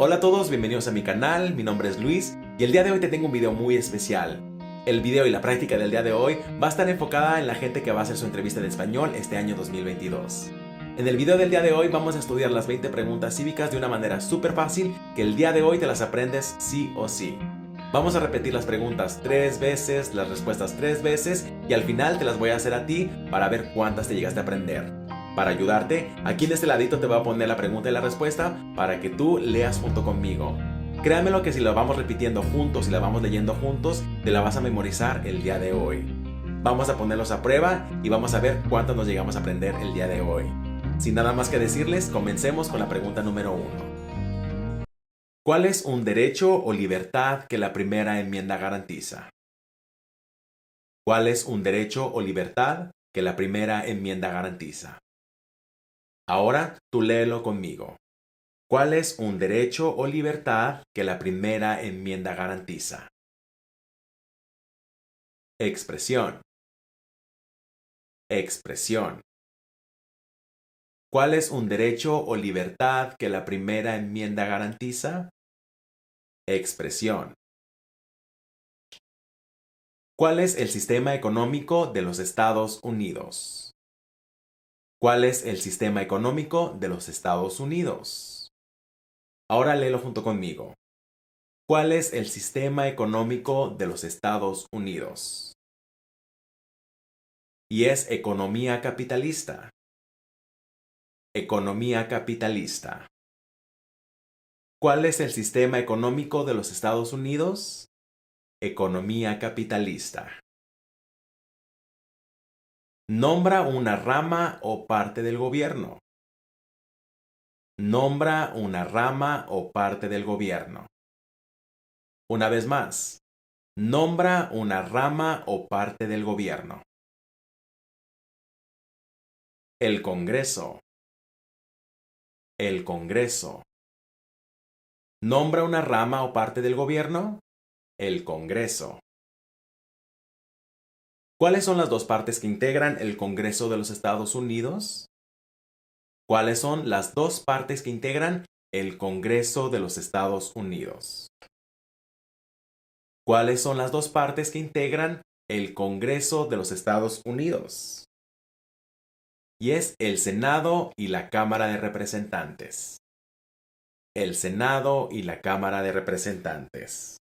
Hola a todos, bienvenidos a mi canal, mi nombre es Luis y el día de hoy te tengo un video muy especial. El video y la práctica del día de hoy va a estar enfocada en la gente que va a hacer su entrevista de español este año 2022. En el video del día de hoy vamos a estudiar las 20 preguntas cívicas de una manera súper fácil que el día de hoy te las aprendes sí o sí. Vamos a repetir las preguntas 3 veces, las respuestas 3 veces y al final te las voy a hacer a ti para ver cuántas te llegaste a aprender. Para ayudarte, aquí en este ladito te voy a poner la pregunta y la respuesta para que tú leas junto conmigo. Créanmelo que si la vamos repitiendo juntos y la vamos leyendo juntos, te la vas a memorizar el día de hoy. Vamos a ponerlos a prueba y vamos a ver cuánto nos llegamos a aprender el día de hoy. Sin nada más que decirles, comencemos con la pregunta número 1. ¿Cuál es un derecho o libertad que la primera enmienda garantiza? ¿Cuál es un derecho o libertad que la primera enmienda garantiza? Ahora tú léelo conmigo. ¿Cuál es un derecho o libertad que la primera enmienda garantiza? Expresión. Expresión. ¿Cuál es un derecho o libertad que la primera enmienda garantiza? Expresión. ¿Cuál es el sistema económico de los Estados Unidos? ¿Cuál es el sistema económico de los Estados Unidos? Ahora léelo junto conmigo. ¿Cuál es el sistema económico de los Estados Unidos? Y es economía capitalista. Economía capitalista. ¿Cuál es el sistema económico de los Estados Unidos? Economía capitalista. Nombra una rama o parte del gobierno. Nombra una rama o parte del gobierno. Una vez más. Nombra una rama o parte del gobierno. El Congreso. El Congreso. ¿Nombra una rama o parte del gobierno? El Congreso. ¿Cuáles son las dos partes que integran el Congreso de los Estados Unidos? ¿Cuáles son las dos partes que integran el Congreso de los Estados Unidos? ¿Cuáles son las dos partes que integran el Congreso de los Estados Unidos? Y es el Senado y la Cámara de Representantes. El Senado y la Cámara de Representantes.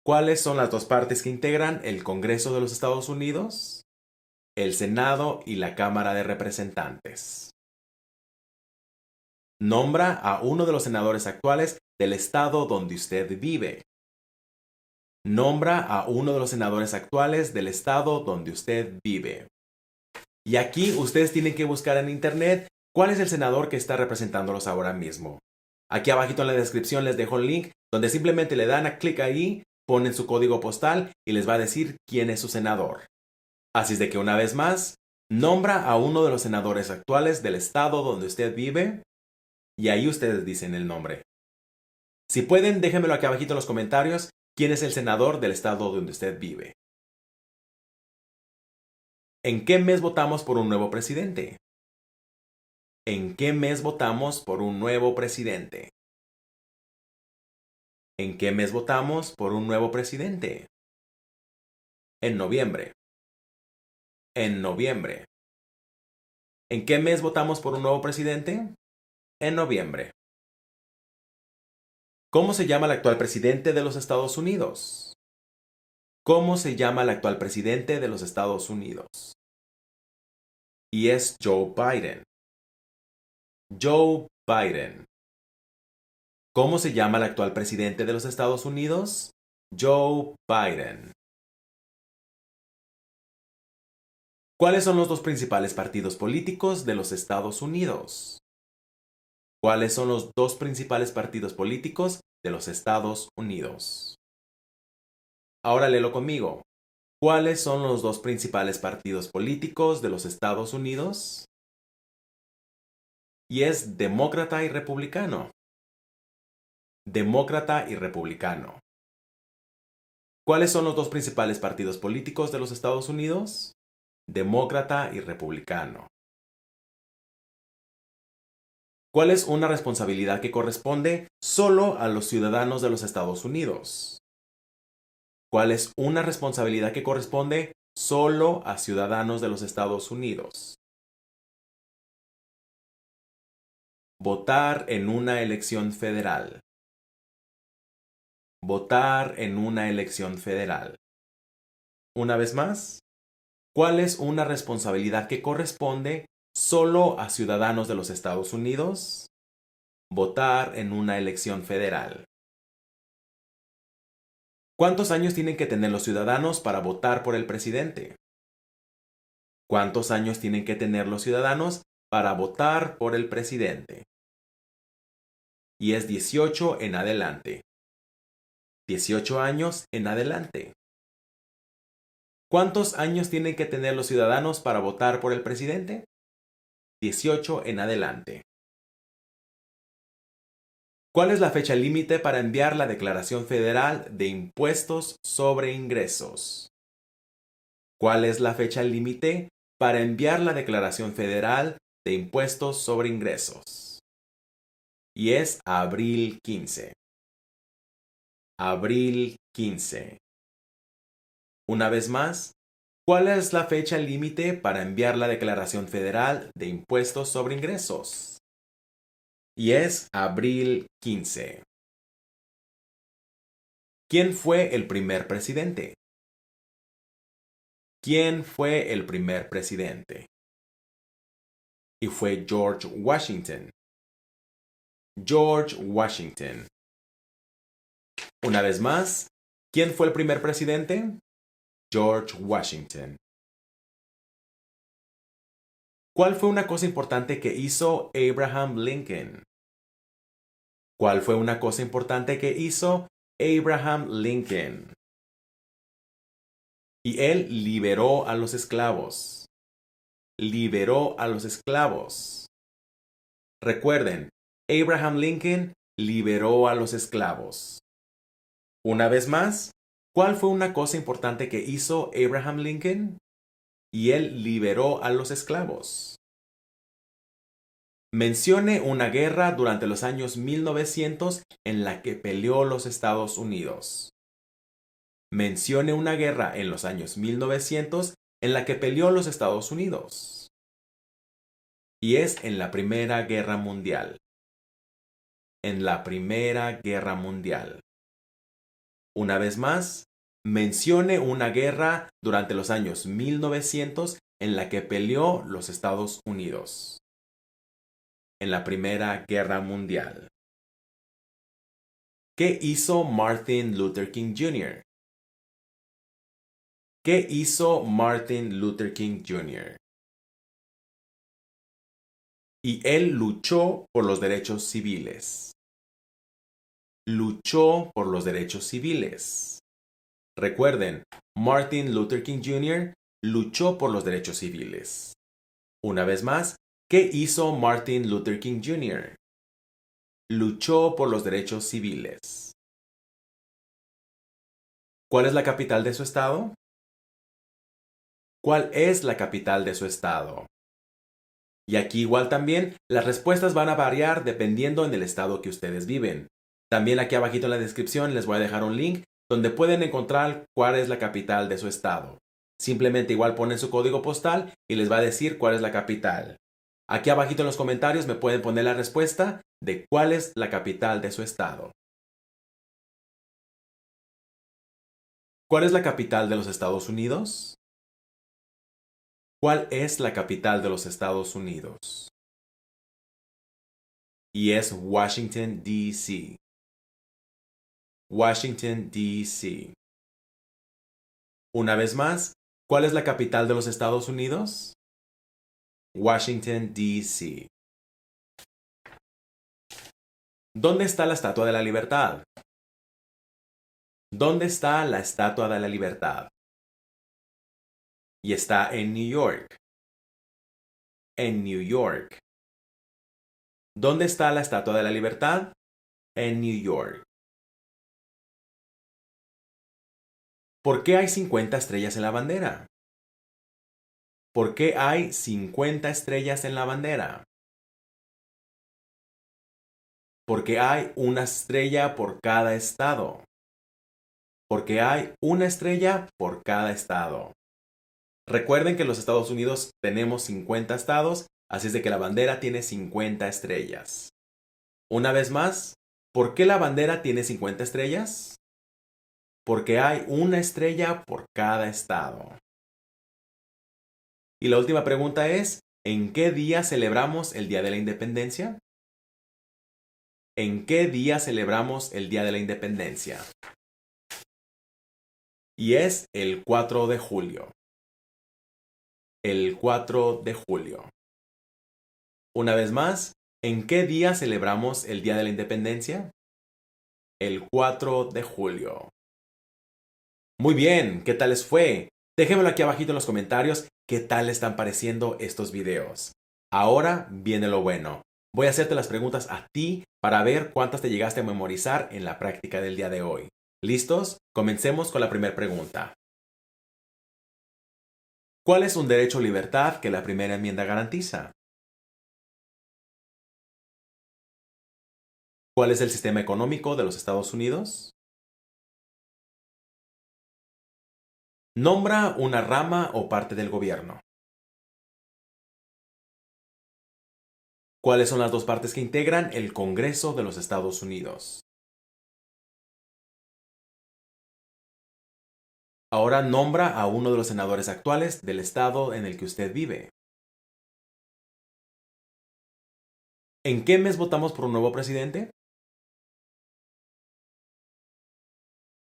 ¿Cuáles son las dos partes que integran el Congreso de los Estados Unidos? El Senado y la Cámara de Representantes. Nombra a uno de los senadores actuales del estado donde usted vive. Nombra a uno de los senadores actuales del estado donde usted vive. Y aquí ustedes tienen que buscar en internet cuál es el senador que está representándolos ahora mismo. Aquí abajito en la descripción les dejo el link donde simplemente le dan a clic ahí, ponen su código postal y les va a decir quién es su senador. Así es de que una vez más, nombra a uno de los senadores actuales del estado donde usted vive y ahí ustedes dicen el nombre. Si pueden, déjenmelo aquí abajito en los comentarios quién es el senador del estado donde usted vive. ¿En qué mes votamos por un nuevo presidente? ¿En qué mes votamos por un nuevo presidente? ¿En qué mes votamos por un nuevo presidente? En noviembre. En noviembre. ¿En qué mes votamos por un nuevo presidente? En noviembre. ¿Cómo se llama el actual presidente de los Estados Unidos? ¿Cómo se llama el actual presidente de los Estados Unidos? Y es Joe Biden. Joe Biden. ¿Cómo se llama el actual presidente de los Estados Unidos? Joe Biden. ¿Cuáles son los dos principales partidos políticos de los Estados Unidos? ¿Cuáles son los dos principales partidos políticos de los Estados Unidos? Ahora léelo conmigo. ¿Cuáles son los dos principales partidos políticos de los Estados Unidos? Y es demócrata y republicano. Demócrata y republicano. ¿Cuáles son los dos principales partidos políticos de los Estados Unidos? Demócrata y republicano. ¿Cuál es una responsabilidad que corresponde solo a los ciudadanos de los Estados Unidos? ¿Cuál es una responsabilidad que corresponde solo a ciudadanos de los Estados Unidos? Votar en una elección federal. Votar en una elección federal. Una vez más, ¿cuál es una responsabilidad que corresponde solo a ciudadanos de los Estados Unidos? Votar en una elección federal. ¿Cuántos años tienen que tener los ciudadanos para votar por el presidente? ¿Cuántos años tienen que tener los ciudadanos para votar por el presidente? Y es 18 en adelante. 18 años en adelante. ¿Cuántos años tienen que tener los ciudadanos para votar por el presidente? 18 en adelante. ¿Cuál es la fecha límite para enviar la Declaración Federal de Impuestos sobre Ingresos? ¿Cuál es la fecha límite para enviar la Declaración Federal de Impuestos sobre Ingresos? Y es abril 15. Abril 15. Una vez más, ¿cuál es la fecha límite para enviar la Declaración Federal de Impuestos sobre Ingresos? Y es abril 15. ¿Quién fue el primer presidente? ¿Quién fue el primer presidente? Y fue George Washington. George Washington. Una vez más, ¿quién fue el primer presidente? George Washington. ¿Cuál fue una cosa importante que hizo Abraham Lincoln? ¿Cuál fue una cosa importante que hizo Abraham Lincoln? Y él liberó a los esclavos. Liberó a los esclavos. Recuerden, Abraham Lincoln liberó a los esclavos. Una vez más, ¿cuál fue una cosa importante que hizo Abraham Lincoln? Y él liberó a los esclavos. Mencione una guerra durante los años 1900 en la que peleó los Estados Unidos. Mencione una guerra en los años 1900 en la que peleó los Estados Unidos. Y es en la Primera Guerra Mundial. En la Primera Guerra Mundial. Una vez más, mencione una guerra durante los años 1900 en la que peleó los Estados Unidos. En la Primera Guerra Mundial. ¿Qué hizo Martin Luther King Jr.? ¿Qué hizo Martin Luther King Jr.? Y él luchó por los derechos civiles. Luchó por los derechos civiles. Recuerden, Martin Luther King Jr. luchó por los derechos civiles. Una vez más, ¿qué hizo Martin Luther King Jr.? Luchó por los derechos civiles. ¿Cuál es la capital de su estado? ¿Cuál es la capital de su estado? Y aquí igual también las respuestas van a variar dependiendo en el estado que ustedes viven. También aquí abajito en la descripción les voy a dejar un link donde pueden encontrar cuál es la capital de su estado. Simplemente igual ponen su código postal y les va a decir cuál es la capital. Aquí abajito en los comentarios me pueden poner la respuesta de cuál es la capital de su estado. ¿Cuál es la capital de los Estados Unidos? ¿Cuál es la capital de los Estados Unidos? Y es Washington, D.C. Washington, D.C. Una vez más, ¿cuál es la capital de los Estados Unidos? Washington, D.C. ¿Dónde está la Estatua de la Libertad? ¿Dónde está la Estatua de la Libertad? Y está en New York. En New York. ¿Dónde está la Estatua de la Libertad? En New York. ¿Por qué hay 50 estrellas en la bandera? ¿Por qué hay 50 estrellas en la bandera? Porque hay una estrella por cada estado. Porque hay una estrella por cada estado. Recuerden que en los Estados Unidos tenemos 50 estados, así es de que la bandera tiene 50 estrellas. Una vez más, ¿por qué la bandera tiene 50 estrellas? Porque hay una estrella por cada estado. Y la última pregunta es, ¿en qué día celebramos el Día de la Independencia? ¿En qué día celebramos el Día de la Independencia? Y es el 4 de julio. El 4 de julio. Una vez más, ¿en qué día celebramos el Día de la Independencia? El 4 de julio. Muy bien, ¿qué tal les fue? Déjenmelo aquí abajito en los comentarios qué tal les están pareciendo estos videos. Ahora viene lo bueno. Voy a hacerte las preguntas a ti para ver cuántas te llegaste a memorizar en la práctica del día de hoy. ¿Listos? Comencemos con la primera pregunta. ¿Cuál es un derecho o libertad que la primera enmienda garantiza? ¿Cuál es el sistema económico de los Estados Unidos? Nombra una rama o parte del gobierno. ¿Cuáles son las dos partes que integran el Congreso de los Estados Unidos? Ahora nombra a uno de los senadores actuales del estado en el que usted vive. ¿En qué mes votamos por un nuevo presidente?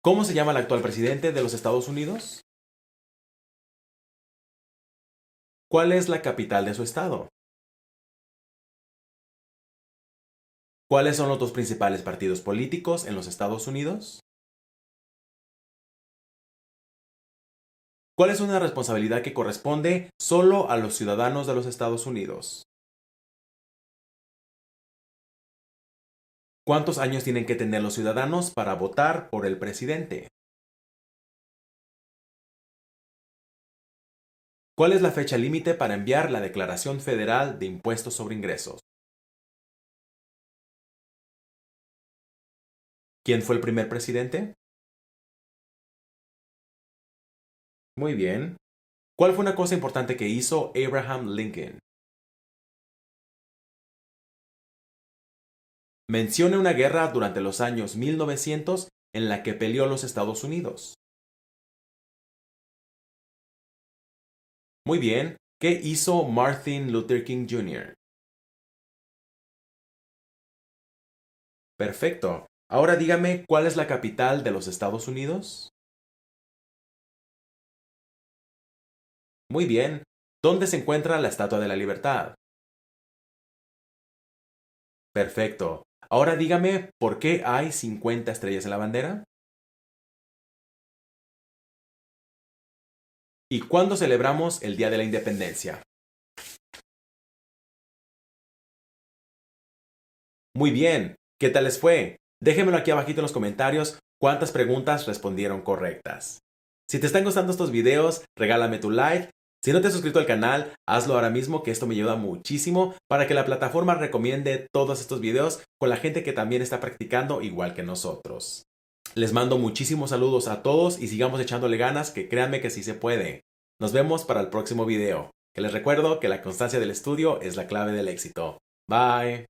¿Cómo se llama el actual presidente de los Estados Unidos? ¿Cuál es la capital de su estado? ¿Cuáles son los dos principales partidos políticos en los Estados Unidos? ¿Cuál es una responsabilidad que corresponde solo a los ciudadanos de los Estados Unidos? ¿Cuántos años tienen que tener los ciudadanos para votar por el presidente? ¿Cuál es la fecha límite para enviar la Declaración Federal de Impuestos sobre Ingresos? ¿Quién fue el primer presidente? Muy bien. ¿Cuál fue una cosa importante que hizo Abraham Lincoln? Mencione una guerra durante los años 1900 en la que peleó los Estados Unidos. Muy bien. ¿Qué hizo Martin Luther King Jr.? Perfecto. Ahora dígame, ¿cuál es la capital de los Estados Unidos? Muy bien. ¿Dónde se encuentra la Estatua de la Libertad? Perfecto. Ahora dígame, ¿por qué hay 50 estrellas en la bandera? ¿Y cuándo celebramos el Día de la Independencia? Muy bien. ¿Qué tal les fue? Déjenmelo aquí abajito en los comentarios cuántas preguntas respondieron correctas. Si te están gustando estos videos, regálame tu like. Si no te has suscrito al canal, hazlo ahora mismo, que esto me ayuda muchísimo para que la plataforma recomiende todos estos videos con la gente que también está practicando igual que nosotros. Les mando muchísimos saludos a todos y sigamos echándole ganas, que créanme que sí se puede. Nos vemos para el próximo video. Que les recuerdo que la constancia del estudio es la clave del éxito. Bye.